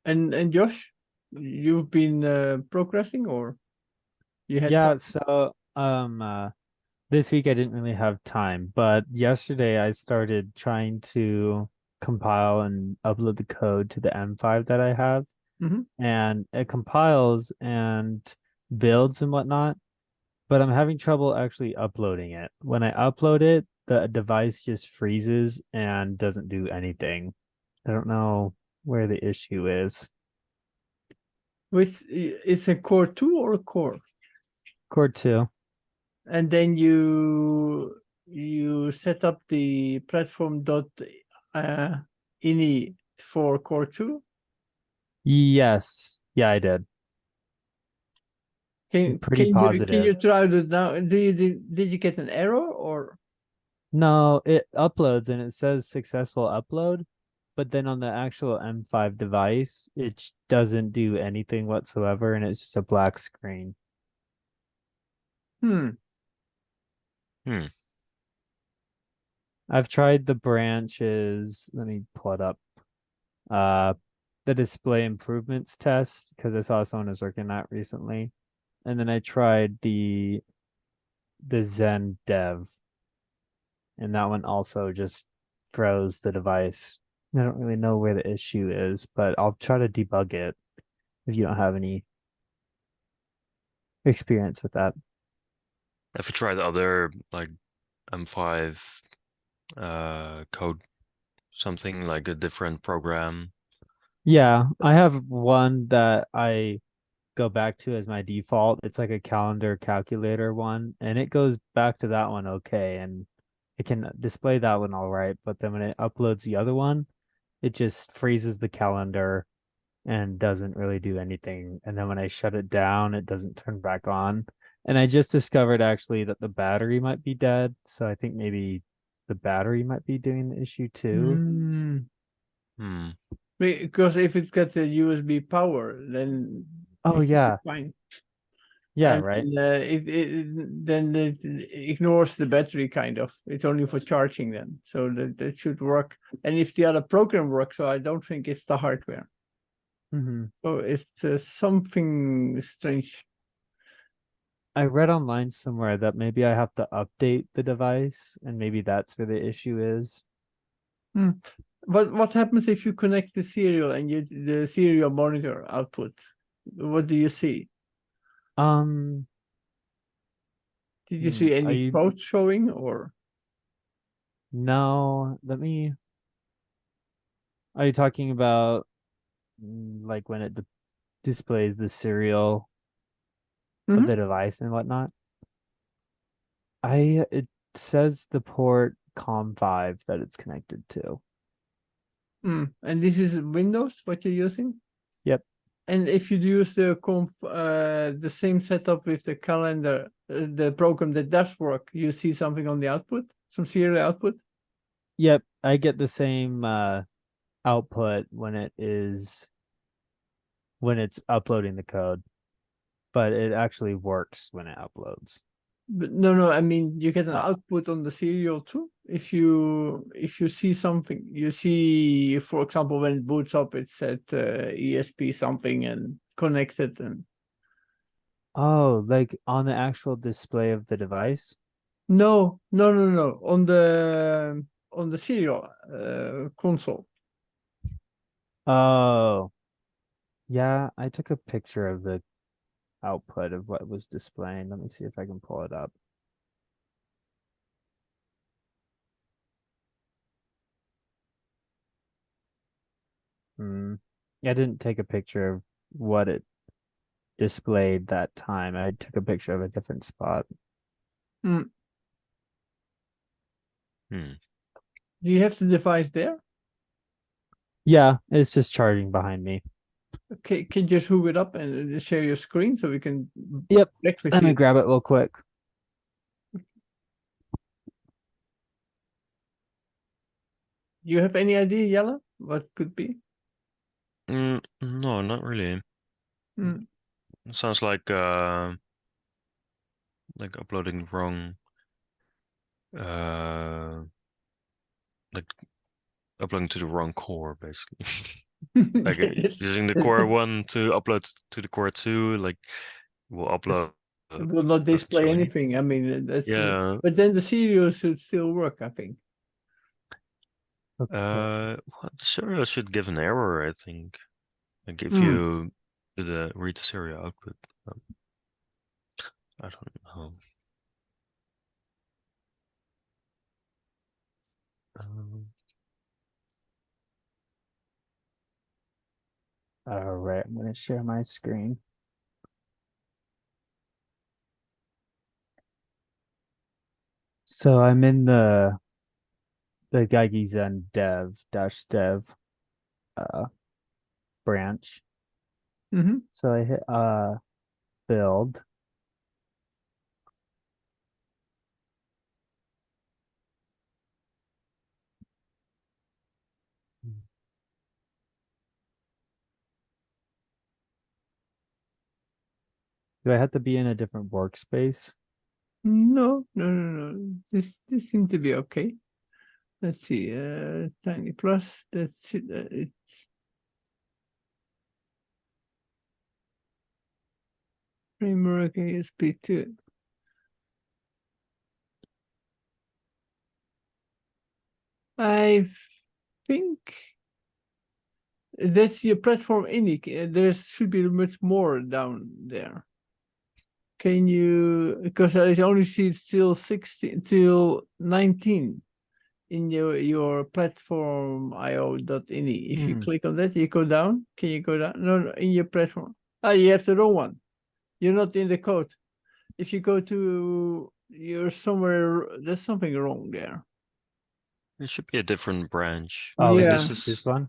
And Josh, you've been progressing, or you had Yeah, time? so this week I didn't really have time, but yesterday I started trying to compile and upload the code to the M5 that I have, Hmm. and it compiles and builds and whatnot, but I'm having trouble actually uploading it. When I upload it, the device just freezes and doesn't do anything. I don't know where the issue is. Which it's a core 2 or a core? Core 2. And then you set up the platform dot ini for core 2. Yes. Yeah, I did. I'm Can pretty can you positive. try it now? Did you get an error or? No, it uploads and it says successful upload, but then on the actual M5 device, it doesn't do anything whatsoever and it's just a black screen. Hmm. Hmm. I've tried the branches. Let me pull it up. Uh, the display improvements test because I saw someone was working that recently. And then I tried the Zen dev, and that one also just froze the device. I don't really know where the issue is, but I'll try to debug it if you don't have any experience with that. Have you tried other like M5 code, something like a different program? Yeah, I have one that I go back to as my default. It's like a calendar calculator one, and it goes back to that one okay, and it can display that one all right. But then when it uploads the other one, it just freezes the calendar and doesn't really do anything. And then when I shut it down, it doesn't turn back on. And I just discovered actually that the battery might be dead. So I think maybe the battery might be doing the issue too. Hmm. Hmm. Because if it's got the USB power, then Oh it should be yeah. fine. Yeah, And right. then it ignores the battery kind of. It's only for charging then, so that should work. And if the other program works, so I don't think it's the hardware. Hmm. So it's something strange. I read online somewhere that maybe I have to update the device and maybe that's where the issue is. Hmm. What happens if you connect the serial and the serial monitor output? What do you see? Um, Did you see are any you quotes showing or? no, are you talking about like when it displays the serial of Mhm. the device and whatnot? It says the port COM5 that it's connected to. And this is Windows, what you're using? Yep. And if you use the same setup with the calendar, the program that does work, you see something on the output, some serial output. Yep. I get the same output when it's uploading the code, but it actually works when it uploads. But no, I mean you get an Oh, output on the serial too. If you see something, you see, for example, when it boots up, it's at ESP something and connected and oh, like on the actual display of the device? no, on the serial console. Oh, yeah, I took a picture of the output of what was displaying. Let me see if I can pull it up. Hmm. I didn't take a picture of what it displayed that time. I took a picture of a different spot. Mm. Hmm. Do you have the device there? Yeah, it's just charging behind me. Okay, can you just hook it up and share your screen so we can Yep. directly Let see me it? grab it real quick. You have any idea, Yella, what could be? No, not really. Mm. It sounds like uploading wrong uh like uploading to the wrong core basically. Like using the core 1 to upload to the core 2, like we'll upload. It will not display eventually. anything. I mean, that's Yeah. but then the serial should still work, I think. Okay. Well, the serial should give an error, I think. Like if Hmm. you do the read the serial output. I don't know. All right, I'm gonna share my screen. So I'm in the Geigy Zen dev branch. Mm-hmm. So I hit build. Do I have to be in a different workspace? No. This seems to be okay. Let's see. Tiny plus. That's it. It's framework ASP2. I think that's your platform indic. There should be much more down there. Can you, because I only see it's still 16 till 19 in your platform io.ini. If you click on that, you go down. Can you go down? No, in your platform. Ah, you have the wrong one. You're not in the code. If you go to, you're somewhere, there's something wrong there. It should be a different branch. Oh, Yeah. is it this one?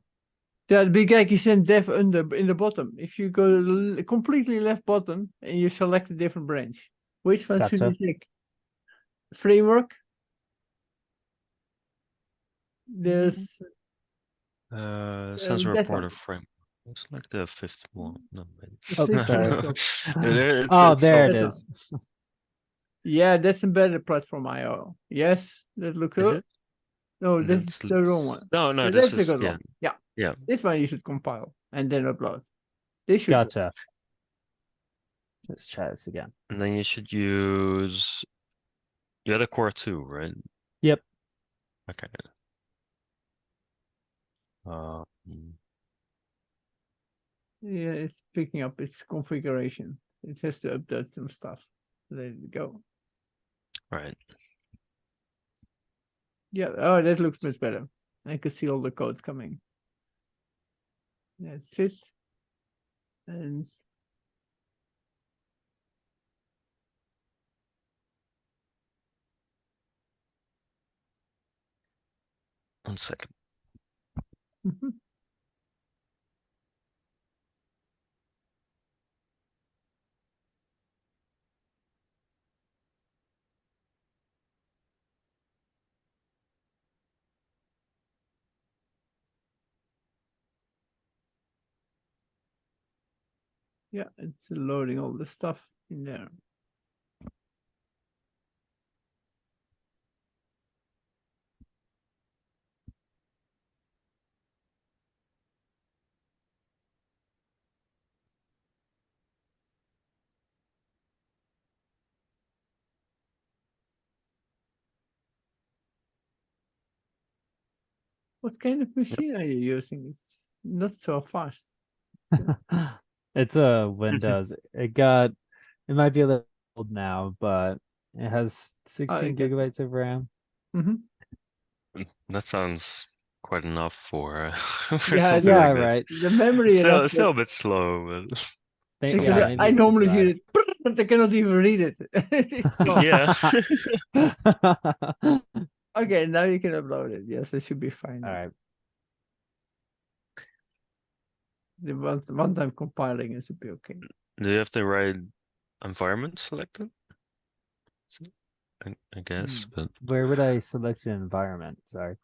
That big guy is in dev in the bottom. If you go completely left bottom and you select a different branch, which one should you Gotcha. take? Framework. There's Sensor that one. reporter frame. It's like the 5th one. No, maybe. Oh, Six sorry. months ago. Oh, there it that is. Yeah, that's embedded platform IO. Yes, that looks Is good. it? No, this is That's the wrong one. no, That's this the is good one. Yeah. yeah. This one you should compile and then upload. This should work. Gotcha. Let's try this again. And then you should use you had a core 2, right? Yep. Okay. Yeah, it's picking up its configuration. It has to update some stuff. There you go. Right. Yeah, oh, that looks much better. I can see all the code coming. That's it. And 1 second. yeah, it's loading all the stuff in there. What kind of machine are you using? It's not so fast. It's a Windows. It might be a little old now, but it has 16 get gigabytes of RAM. That sounds quite enough for, for Yeah, something yeah, like right. this. The memory enough. Still a bit slow, but Yeah, I maybe it's normally the see it, but I cannot even read it. It's gone. yeah. Okay, now you can upload it. Yes, it should be fine. All right. The one time compiling, it should be okay. Do you have the right environment selected? I guess, but Where would I select an environment? Sorry.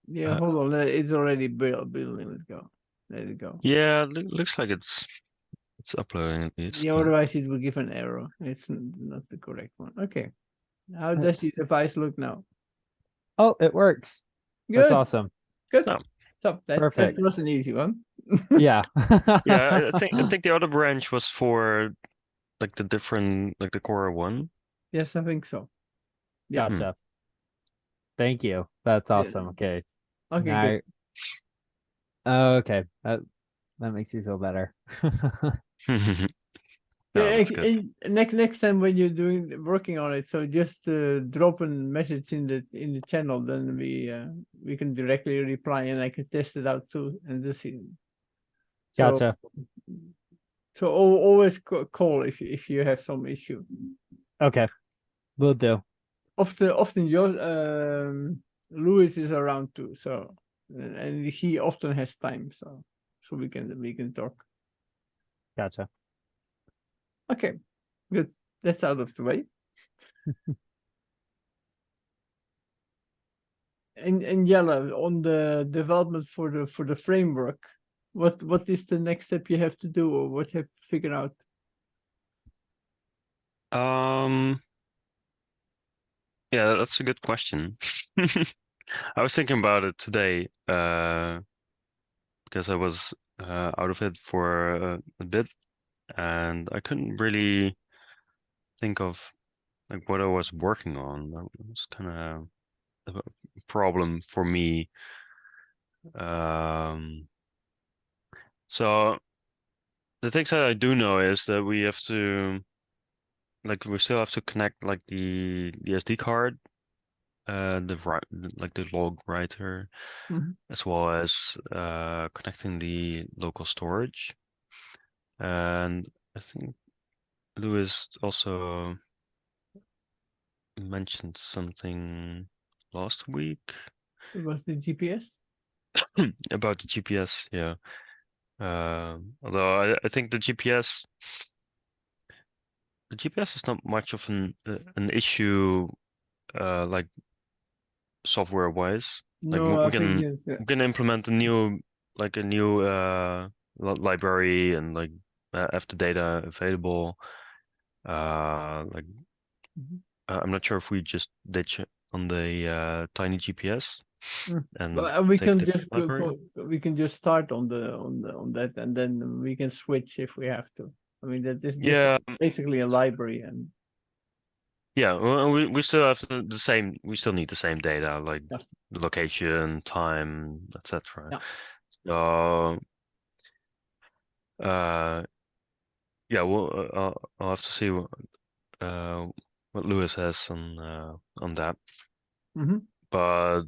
Yeah, hold on. It's already building. Let's go. There you go. yeah, looks like it's uploading at least. Yeah, otherwise it will give an error. It's not the correct one. Okay. How does the Let's- device look now? Oh, it works. Good. That's awesome. Good. Oh. So that Perfect. was an easy one. Yeah. Yeah, I think the other branch was for like the different like the Core one. Yes, I think so. Yeah. Gotcha. Thank you. That's awesome. Okay. Okay, Now, good. okay. That makes you feel better. No, Yeah, that's good. and next time when you're working on it, so just drop a message in the channel, then we can directly reply, and I can test it out too, and just see. So, Gotcha. so always call if you have some issue. Okay. Will do. Often your Louis is around too, so and he often has time, so we can talk. Gotcha. Okay, good. That's out of the way. And Jelle, on the development for the framework, what is the next step you have to do, or what have you figured out? Yeah, that's a good question. I was thinking about it today, because I was out of it for a bit, and I couldn't really think of like what I was working on. That was kind of a problem for me. So the things that I do know is that we have to we still have to connect like the SD card, like the log writer, Mhm. as well as connecting the local storage. And I think Lewis also mentioned something last week It was the GPS. about the GPS. Yeah. Although I think the GPS is not much of an issue, like software wise. Like No, I think we can implement a new library and like have the data available. Like Mhm. I'm not sure if we just ditch it on the tiny GPS and Well, we take a can different just library. we can just start on that, and then we can switch if we have to. I mean, that is just Yeah, basically a library, and yeah. Well, we still have the same. We still need the same data, like yeah, the location, time, etc. yeah. So, uh, yeah. Well, I'll have to see what Lewis has on that, Mhm. but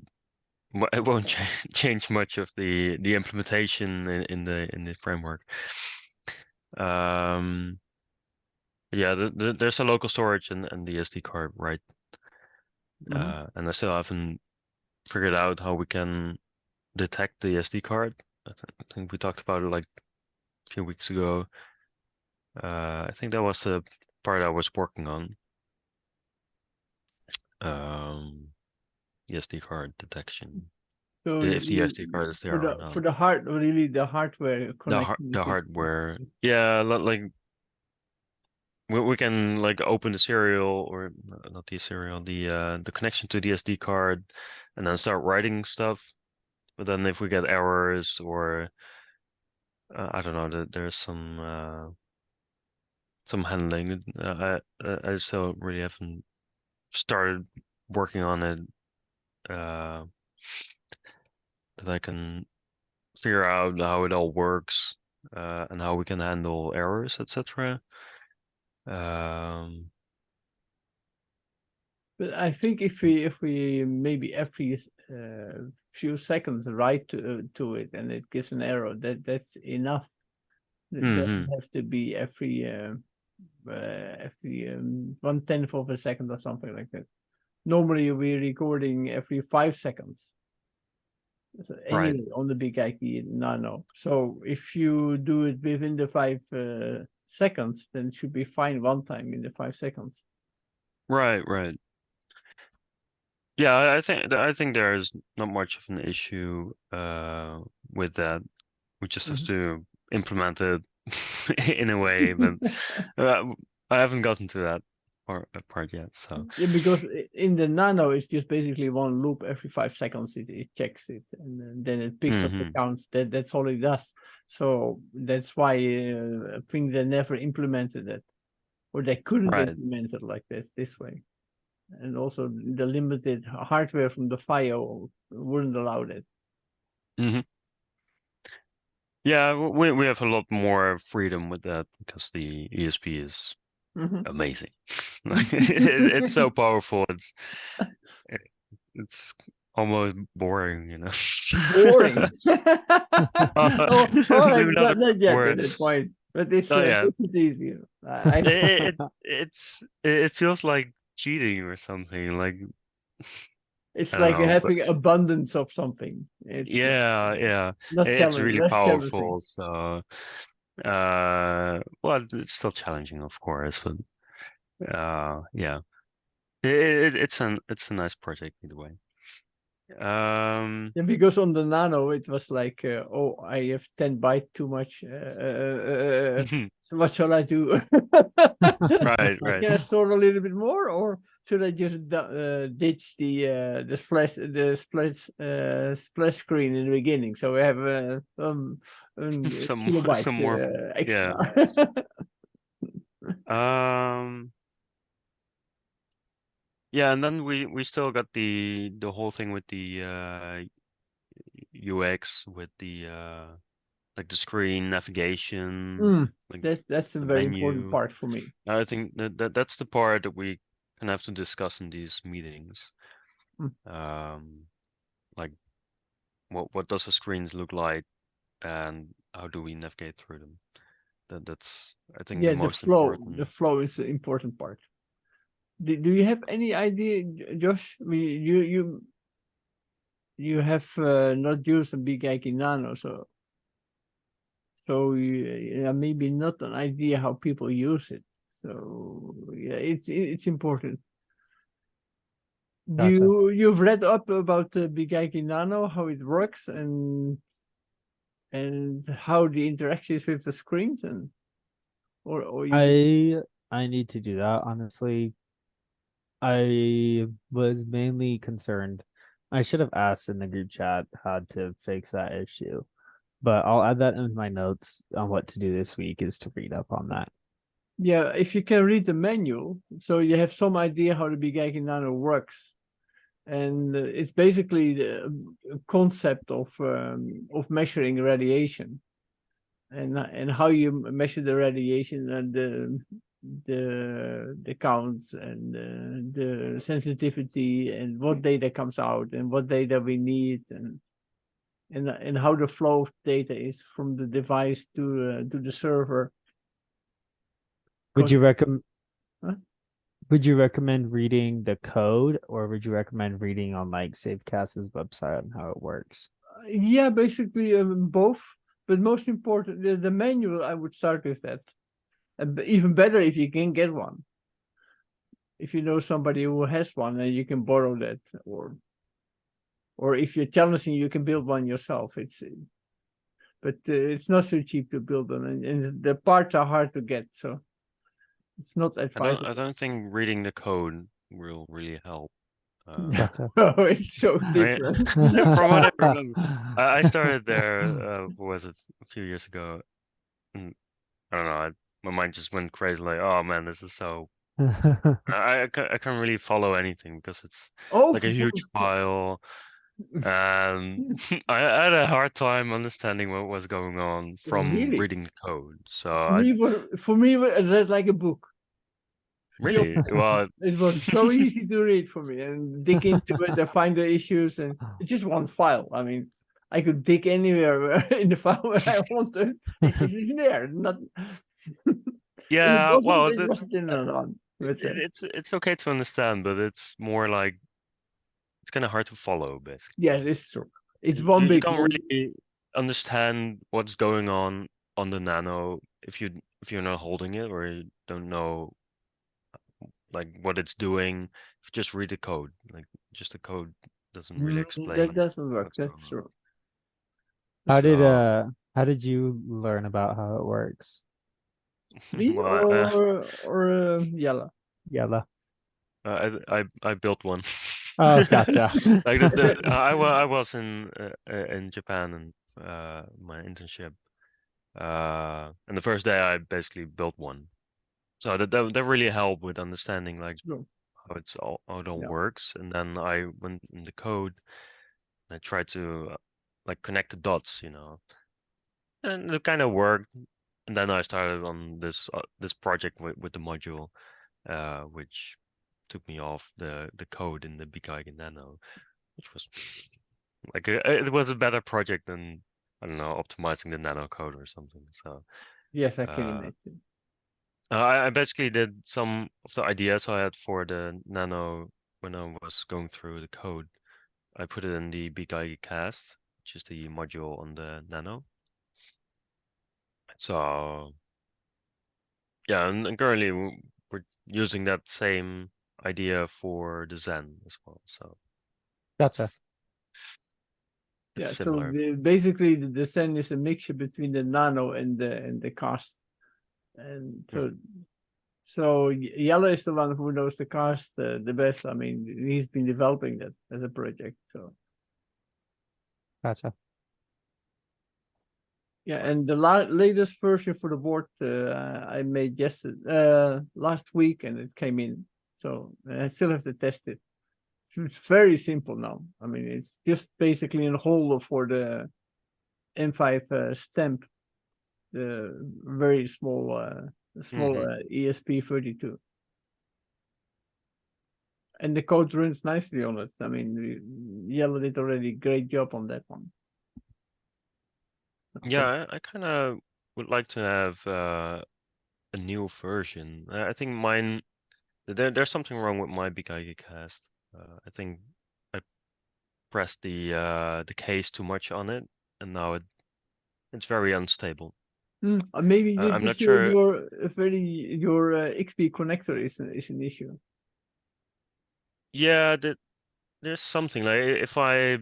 it won't change much of the implementation in the framework. Um, yeah, there's a local storage and the SD card, right? Mhm. And I still haven't figured out how we can detect the SD card. I think we talked about it like a few weeks ago. I think that was the part I was working on. The SD card detection. So If the SD card is there or for not. the the hardware The connectivity. hardware. Yeah, like we can like open the serial or not the serial, the connection to the SD card and then start writing stuff. But then if we get errors or I don't know, there's some handling. I still really haven't started working on it that I can figure out how it all works and how we can handle errors, etc. Um, But I think if we maybe every few seconds write to it and it gives an error, that's enough. It doesn't mhm. have to be every 1/10 of a second or something like that. Normally we're recording every 5 seconds. So Right, anyway, on the big IP Nano. So if you do it within the 5 seconds, then it should be fine one time in the 5 seconds. right. Yeah, I think there's not much of an issue with that. We just have Mhm. to implement it in a way, but uh, I haven't gotten to that part yet. So Yeah, because in the Nano, it's just basically one loop every 5 seconds. It checks it, and then it picks up the Mhm. counts. That's all it does. So that's why I think they never implemented it, or they couldn't Right. implement it like this way. And also the limited hardware from the FIO wouldn't allow that. hmm Yeah, we have a lot more freedom with that because the ESP is Mhm. amazing. Like it's so powerful. It's almost boring, you know. Boring. Oh, Maybe not the not yet at word. that point, but it's Not yet. makes it easier. I It feels like cheating or something. Like It's I don't like know, but having abundance of something. It's yeah. not It's challenge, really less challenging. powerful. So well, it's still challenging, of course, but yeah. It's a nice project either way. Yeah, because on the Nano, it was like, oh, I have 10 byte too much. So what shall I do? Right. Can I store a little bit more, or should I just ditch the splash screen in the beginning, so we have a kilobyte Some more, yeah. extra? Yeah, and then we still got the whole thing with the UX with the like the screen navigation, like That's a the very important menu. part for me. I think that's the part that we can have to discuss in these meetings. Mm. Like what does the screens look like and how do we navigate through them? That's I think the Yeah, most the important. flow is the important part. Do you have any idea, Josh? You have not used a big Ike Nano, so you maybe not an idea how people use it. So yeah, it's important. Gotcha. You've read up about the big Ike Nano, how it works, and how the interaction is with the screens, and or you I need to do that, honestly. I was mainly concerned. I should have asked in the group chat how to fix that issue, but I'll add that in my notes on what to do this week is to read up on that. yeah, if you can read the manual, so you have some idea how the big Ike Nano works. And it's basically the concept of measuring radiation, and how you measure the radiation, and the counts, and the sensitivity, and what data comes out and what data we need, and how the flow of data is from the device to the server. Would you 'Cause- recommend Huh? would you recommend reading the code, or would you recommend reading on like Safecast's website on how it works? Yeah, basically both, but most important, the manual, I would start with that. And even better if you can get one. If you know somebody who has one, and you can borrow that, or if you're challenging, you can build one yourself. But it's not so cheap to build them, and the parts are hard to get, so it's not I advisable. don't think reading the code will really help. Gotcha. Oh, it's so I different. from what I remember, I started there. What was it, a few years ago? And I don't know. My mind just went crazy. Like, oh man, this is so. I can't really follow anything because it's Oh, like a huge file, and I had a hard time understanding what was going on from really? reading the code. So For I me, I read like a book. really well. It was so easy to read for me and dig into it and find the issues, and it's just one file. I mean, I could dig anywhere in the file where I wanted. It just isn't there. Not. Yeah, well, It wasn't in another one. But it's okay to understand, but it's more like it's kind of hard to follow, basically. yeah, it's true. It's one You big can't loop. really understand what's going on the Nano if you're not holding it or you don't know like what it's doing. If you just read the code, like just the code doesn't really That explain doesn't work. what's going That's on. true. So, How did you learn about how it works? Me well, or Yella? Yellow. I built one. Oh, gotcha. Like I was in Japan and my internship. And the first day I basically built one. So that really helped with understanding like Sure. how it all Yeah. works. And then I went in the code and I tried to like connect the dots, and it kind of worked. And then I started on this project with the module, which took me off the code in the Big Nano, which was like it was a better project than, I don't know, optimizing the nano code or something. So Yes, I can uh, imagine. I basically did some of the ideas I had for the nano when I was going through the code. I put it in the Big cast, which is the module on the nano. So yeah, and currently we're using that same idea for the Zen as well. So Gotcha. it's Yeah, so similar. basically the Zen is a mixture between the nano and the cast. And so Yellow is the one who knows the cast the best. I mean, he's been developing that as a project. So Gotcha. yeah, and the latest version for the board I made last week, and it came in. So I still have to test it. It's very simple now. I mean, it's just basically a holder for the M5 stamp, the very small ESP32. And the code runs nicely on it. I mean, Yellow did already a great job on that one. Yeah, I kind of would like to have a new version. I think mine there's something wrong with my Big cast. I think I pressed the case too much on it, and now it's very unstable. Maybe I'm not sure. your XP connector is an issue. Yeah, there's something like if I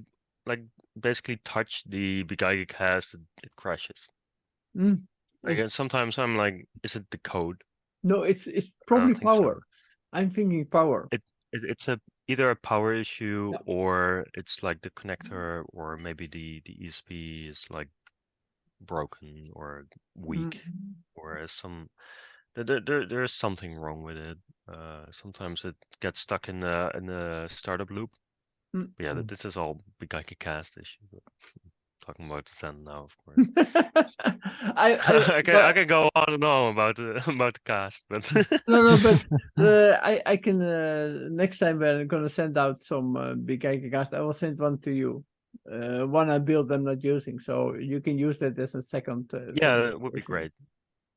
like basically touch the Big cast, it crashes. Like sometimes I'm like, is it the code? No, it's I probably don't think so. power. I'm thinking power. It's either a power issue Yeah. or it's like the connector, or maybe the ESP is like broken or weak, or there's something wrong with it. Sometimes it gets stuck in the startup loop. But yeah, this is all Big cast issue. But talking about Zen now, of course. I can go on and on about the cast, but no, but I can next time when I'm gonna send out some Big cast, I will send one to you. One I built, I'm not using, so you can use that as a second. yeah, that would be great.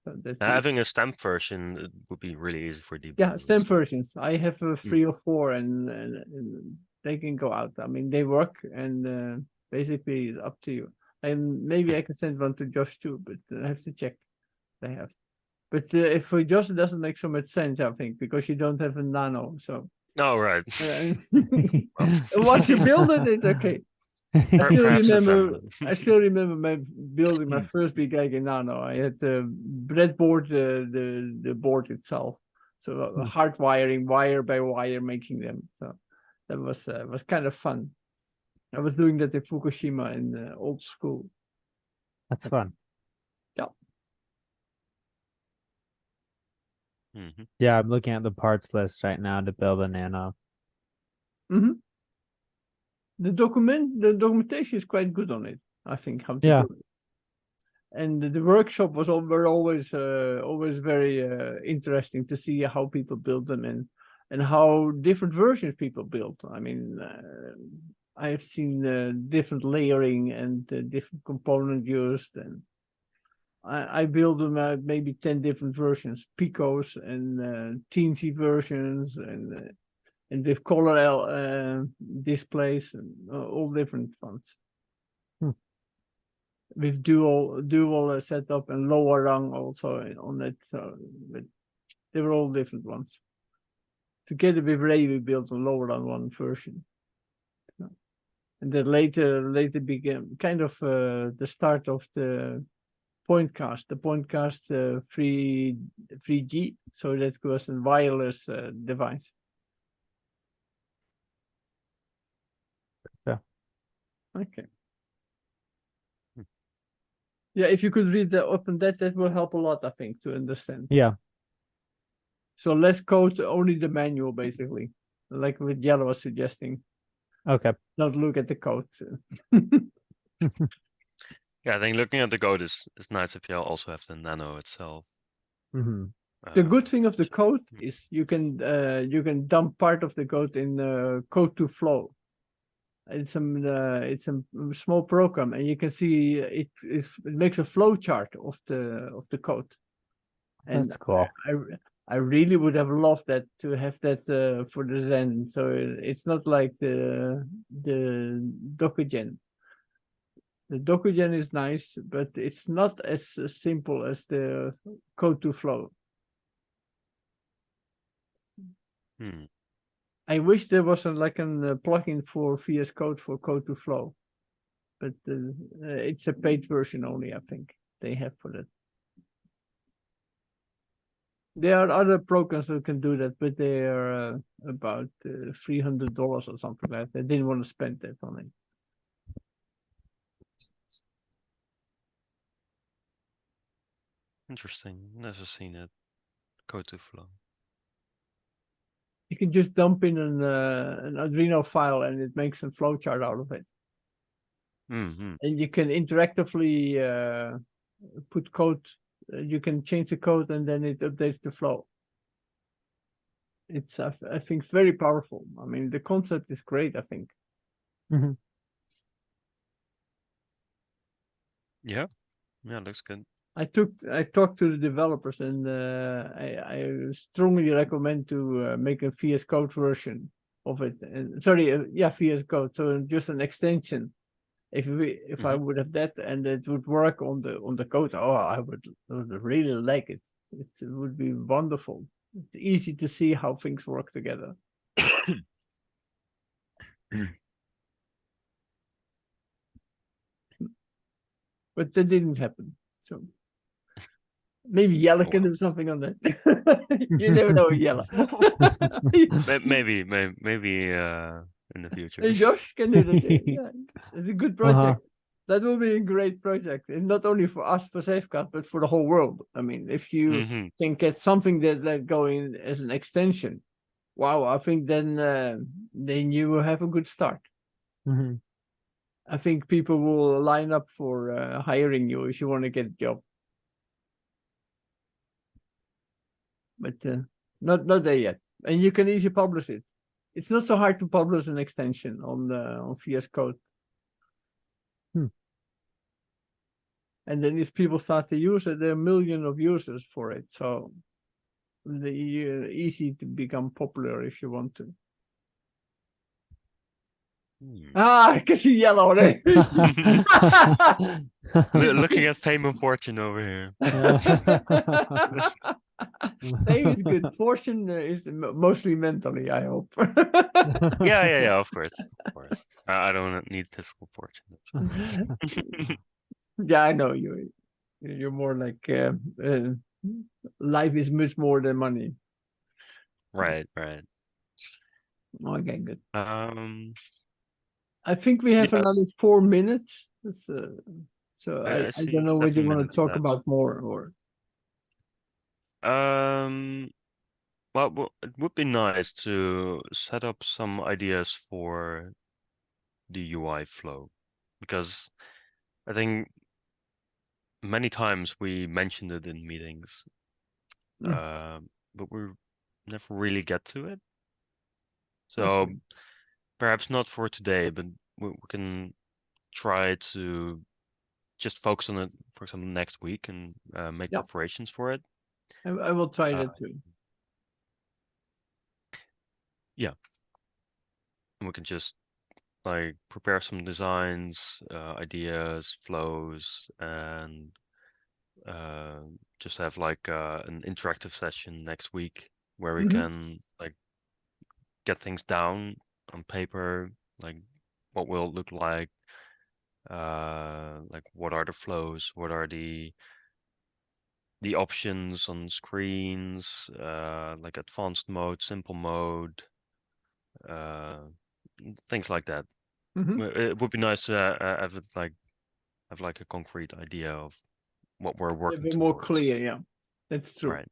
So that's Having a stamp version, it would be really easy for debugging. yeah, stamp versions. I have 3 or 4, and they can go out. I mean, they work, and basically it's up to you. And maybe I can send one to Josh too, but I have to check. They have. But if for Josh, it doesn't make so much sense, I think, because you don't have a nano. So. Oh, right. Once you build it, it's okay. I still remember building my first Big Nano. I had the breadboard, the board itself. So hard wiring, wire by wire, making them. So that was kind of fun. I was doing that in Fukushima in the old school. That's fun. Yeah. Yeah, I'm looking at the parts list right now to build a nano. The documentation is quite good on it, I think, how to do it. And the workshop were always very interesting to see how people build them and how different versions people build. I mean, I have seen different layering and different component used, and I built them maybe 10 different versions, picos and teensy versions, and with color displays and all different ones. With dual setup and lower rung also on it. So but they were all different ones. Together with Ray, we built a lower rung one version. And that later became kind of the start of the Pointcast, the Pointcast 3G, so that was a wireless device. Yeah. Okay. Hmm. Yeah, if you could read the up on that, that will help a lot, I think, to understand. Yeah. So less code, only the manual, basically, like what Yellow was suggesting. Okay. Not look at the code. Yeah, I think looking at the code is nice if you also have the nano itself. Hmm. The good thing of the code Hmm. is you can dump part of the code in code to flow. It's a small program, and you can see it makes a flow chart of the code. And That's cool. I really would have loved that to have that for the Zen. So it's not like the DocuGen. The DocuGen is nice, but it's not as simple as the code to flow. Hmm. I wish there was like a plugin for VS Code for code to flow, but it's a paid version only, I think they have for that. There are other programs that can do that, but they are about $300 or something like that. They didn't want to spend that on it. Interesting. Never seen it. Code to flow. You can just dump in an Arduino file and it makes a flowchart out of it. Mm-hmm. And you can interactively put code. You can change the code and then it updates the flow. It's, I think, very powerful. I mean, the concept is great, I think. Hmm. Yeah. Yeah, looks good. I talked to the developers, and I strongly recommend to make a VS Code version of it. And sorry, yeah, VS Code. So just an extension. If I would have that and it would work on the code, oh, I would really like it. It would be wonderful. It's easy to see how things work together. But that didn't happen. So maybe Yella can do something on that. You never know, Yella. Maybe in the future. Hey, Josh can do that. Yeah, it's a good project. That will be a great project, and not only for us for Safeguard, but for the whole world. I mean, if you can get something that going as an extension, wow! I think then you will have a good start. Hmm. I think people will line up for hiring you if you want to get a job. But not there yet, and you can easily publish it. It's not so hard to publish an extension on VS Code. And then if people start to use it, there are millions of users for it. So easy to become popular if you want to. I can see Yellow already. Looking at fame and fortune over here. Fame is good. Fortune is mostly mentally, I hope. Yeah, of course. I don't need physical fortune. Yeah, I know you. You're more like life is much more than money. Right. Okay, good. I think we have another 4 minutes. So I don't know what you want to talk about more or. Well, it would be nice to set up some ideas for the UI flow, because I think many times we mentioned it in meetings, but we never really get to it. So perhaps not for today, but we can try to just focus on it, for example, next week and make preparations for it. I will try that too. Yeah. And we can just like prepare some designs, ideas, flows, and just have like an interactive session next week where we can like get things down on paper, like what will it look like, Like what are the flows? What are the options on screens? Like advanced mode, simple mode, things like that. Mhm. It would be nice to have it have like a concrete idea of what we're A working bit more towards. clear, yeah. That's true. Right.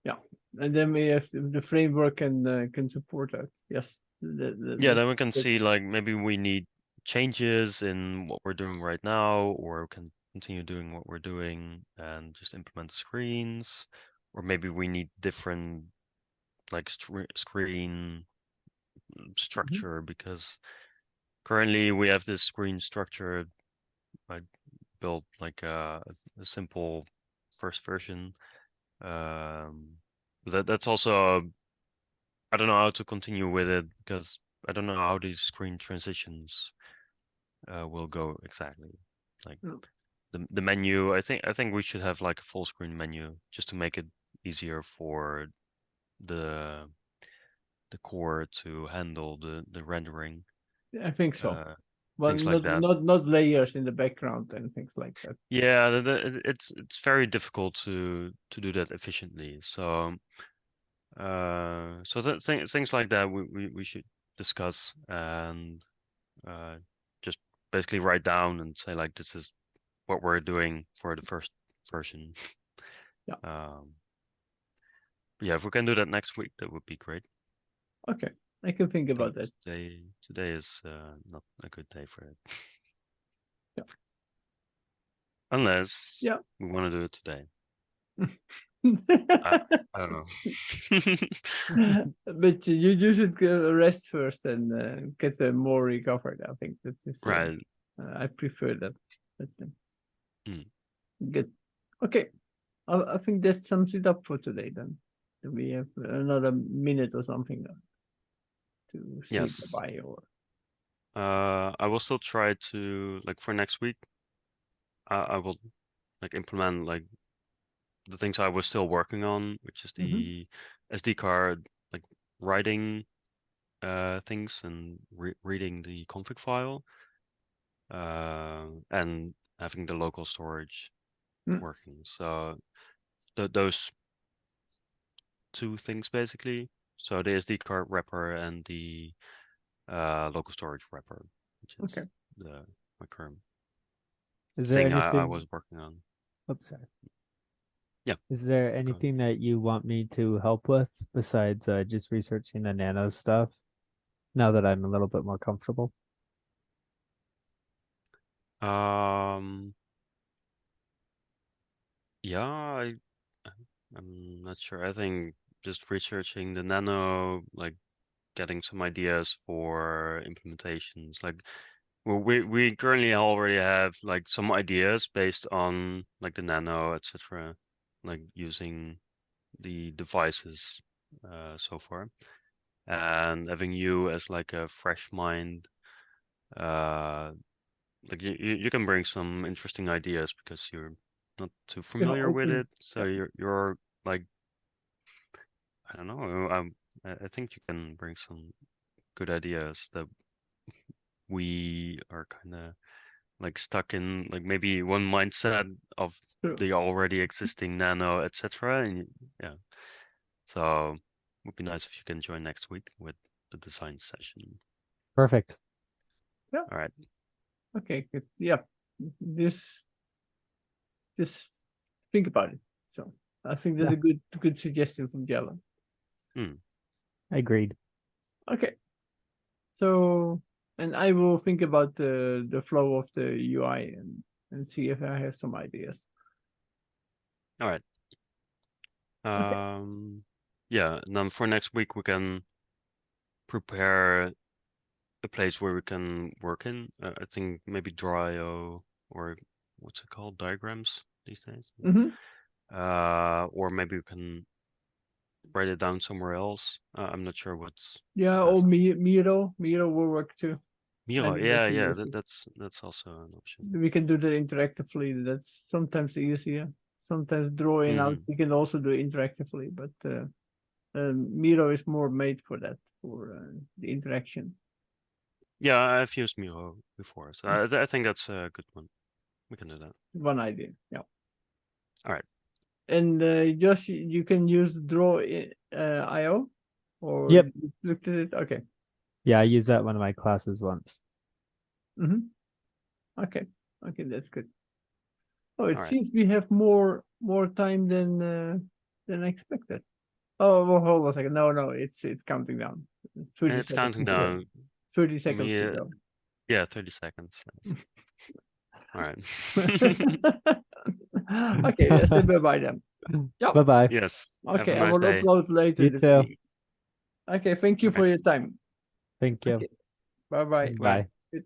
Yeah. And then we have the framework can support that. Yes. Yeah, then we can the- see like maybe we need changes in what we're doing right now, or we can continue doing what we're doing and just implement screens, or maybe we need different like screen structure because currently we have this screen structure. I built like a simple first version. But that's also I don't know how to continue with it because I don't know how these screen transitions will go exactly. Like Mm. the menu, I think we should have like a full screen menu just to make it easier for the core to handle the rendering, I think so. Well, things like that. not layers in the background and things like that. Yeah, it's very difficult to do that efficiently. So things like that we should discuss and just basically write down and say like this is what we're doing for the first version. Yeah. Yeah, if we can do that next week, that would be great. Okay, I can think I about think that. today is not a good day for it. Yeah. Unless Yeah. we want to do it today. I don't know. But you should rest first and get more recovered. I think that is Right. I prefer that. But, Mm. good. Okay, I think that sums it up for today. Then we have another minute or something to say Yes. goodbye. Or I will still try to like for next week. I will like implement like the things I was still working on, which is the SD card, like writing things and reading the config file, and having the local storage working. So those two things basically. So the SD card wrapper and the local storage wrapper, which is Okay. my current Is there thing I anything? was working on. Oops, sorry. Yeah. Is there Go ahead. anything that you want me to help with besides just researching the nano stuff? Now that I'm a little bit more comfortable. Yeah, I'm not sure. I think just researching the nano, like getting some ideas for implementations. Like, well, we currently already have like some ideas based on like the nano, etc. Like using the devices so far, and having you as like a fresh mind. Like you can bring some interesting ideas because you're not too familiar with open. it, so you're like I don't know. I think you can bring some good ideas that we are kind of like stuck in, like maybe one mindset of True. the already existing nano, etc. And yeah, so it would be nice if you can join next week with the design session. Perfect. Yeah. All right. Okay. Good. Yeah. Just think about it. So I think that's Yeah. a good suggestion from Jella. Agreed. Okay. So and I will think about the flow of the UI and see if I have some ideas. All right. Yeah, and then for next week we can prepare a place where we can work in. I think maybe Dry.io or what's it called, diagrams these days. Or maybe we can write it down somewhere else. I'm not sure what's Yeah, the or best. Miro will work too. I Miro, think that's yeah, easy. that's also an option. We can do that interactively. That's sometimes easier. Sometimes drawing out, we can also do interactively, but Miro is more made for that, for the interaction. Yeah, I've used Miro before, so I think that's a good one. We can do that. One idea. Yeah. All right. And Josh, you can use draw IO, or Yep. you looked at it. Okay. Yeah, I used that in one of my classes once. Okay. Okay, that's good. Oh, it All right. seems we have more time than expected. Oh, well, hold on a second. No, it's counting down. 30 It's seconds counting to go. down. 30 seconds Me, to go. yeah, 30 seconds. Yes. All right. Okay, let's say bye-bye then. Yep. Bye-bye. Yes. Have Okay, a I nice will day. upload later You this too. week. Okay, thank you Okay. for your time. Thank you. Okay. Bye-bye. Bye. Bye.